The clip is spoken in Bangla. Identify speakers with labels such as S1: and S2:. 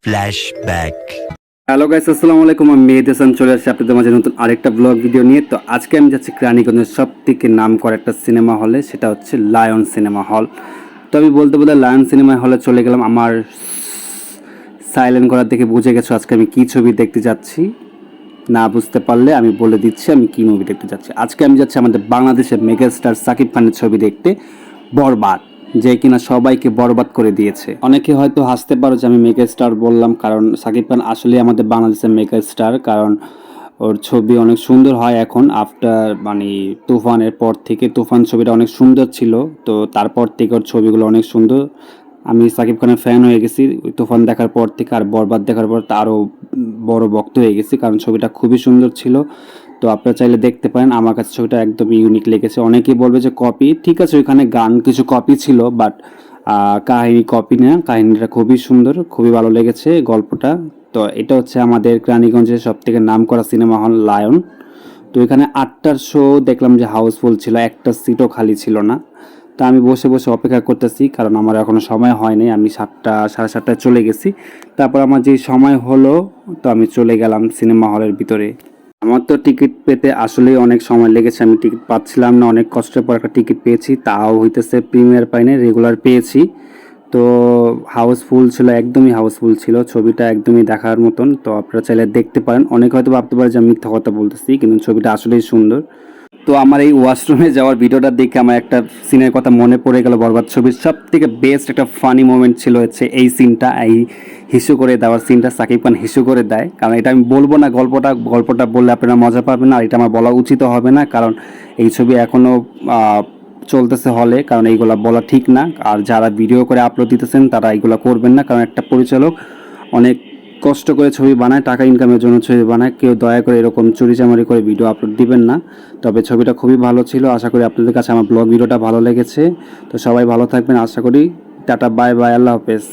S1: ফ্ল্যাশব্যাক।
S2: হ্যালো গাইস, আসসালামু আলাইকুম। আমি মেহেদি হাসান চলে আসছি আপনাদের মাঝে নতুন আরেকটা ব্লগ ভিডিও নিয়ে। তো আজকে আমি যাচ্ছি রানীগঞ্জের সব থেকে নাম করা একটা সিনেমা হলে, সেটা হচ্ছে লায়ন সিনেমা হল। তো আমি বলতে লায়ন সিনেমা হলে চলে গেলাম। আমার সাইলেন্ট করার দেখে বুঝে গেছো আজকে আমি কী ছবি দেখতে যাচ্ছি। না বুঝতে পারলে আমি বলে দিচ্ছি আমি কী মুভি দেখতে যাচ্ছি। আজকে আমি যাচ্ছি আমাদের বাংলাদেশের মেগাস্টার সাকিব খানের ছবি দেখতে, বরবাদ, যে কিনা সবাইকে বরবাদ করে দিয়েছে। অনেকে হয়তো হাসতে পারো যে আমি মেগা স্টার বললাম, কারণ সাকিব খান আসলে আমাদের বাংলাদেশের মেগা স্টার। কারণ ওর ছবি অনেক সুন্দর হয় এখন, আফটার মানে তুফানের পর থেকে। তুফান ছবিটা অনেক সুন্দর ছিল, তো তারপর থেকে ওর ছবিগুলো অনেক সুন্দর। আমি সাকিব খানের ফ্যান হয়ে গেছি ওই তুফান দেখার পর থেকে, আর বরবাদ দেখার পর তারও বড় ভক্ত হয়ে গেছি, কারণ ছবিটা খুবই সুন্দর ছিল। তো আপনারা চাইলে দেখতে পারেন। আমার কাছে ছবিটা একদম ইউনিক লেগেছে। অনেকেই বলবে যে কপি, ঠিক আছে ওইখানে গান কিছু কপি ছিল, বাট কাহিনী কপি না, কাহিনীটা খুবই সুন্দর, খুবই ভালো লেগেছে গল্পটা। তো এটা হচ্ছে আমাদের রানীগঞ্জের সব থেকে নাম করা সিনেমা হল লায়ন। তো এখানে 8টার শো দেখলাম যে হাউসফুল ছিল, একটা সিটও খালি ছিল না। তো আমি বসে বসে অপেক্ষা করতেছি, কারণ আমার এখনও সময় হয়নি। আমি 7টা সাড়ে 7টায় চলে গেছি। তারপর আমার যে সময় হলো, তো আমি চলে গেলাম সিনেমা হলের ভিতরে। আমার তো টিকিট পেতে আসলেই অনেক সময় লেগেছে। আমি টিকিট পাচ্ছিলাম না, অনেক কষ্টের পর একটা টিকিট পেয়েছি, তাও হইতেছে প্রিমিয়ার পাইনি, রেগুলার পেয়েছি। তো হাউসফুল ছিল, একদমই হাউসফুল ছিল, ছবিটা একদমই দেখার মতন। তো আপনারা চাইলে দেখতে পারেন। অনেকে হয়তো ভাবতে পারে যে আমি মিথ্যা কথা বলতেছি, কিন্তু ছবিটা আসলেই সুন্দর। তো আমার এই ওয়াশরুমে যাওয়ার ভিডিওটা দেখে আমার একটা সিনের কথা মনে পড়ে গেল। বরবাদ ছবির সব থেকে বেস্ট একটা ফানি মোমেন্ট ছিল হচ্ছে এই সিনটা, এই হিসু করে দেওয়ার সিনটা। সাকিব খান হিসু করে দেয়, কারণ এটা আমি বলবো না, গল্পটা বললে আপনারা মজা পাবেন না, আর এটা আমার বলা উচিত হবে না, কারণ এই ছবি এখনও চলতেছে হলে, কারণ এইগুলা বলা ঠিক না। আর যারা ভিডিও করে আপলোড দিতেছেন তারা এইগুলা করবেন না, কারণ একটা পরিচালক অনেক কষ্ট করে ছবি বানায়, টাকা ইনকামের জন্য ছবি বানায়। কেউ দয়া করে এরকম চুরিচামারি করে ভিডিও আপলোড দিবেন না। তবে ছবিটা খুবই ভালো ছিল। আশা করি আপনাদের কাছে আমার ব্লগ ভিডিওটা ভালো লেগেছে। তো সবাই ভালো থাকবেন আশা করি। টাটা, বাই বাই, আল্লাহ হাফেজ।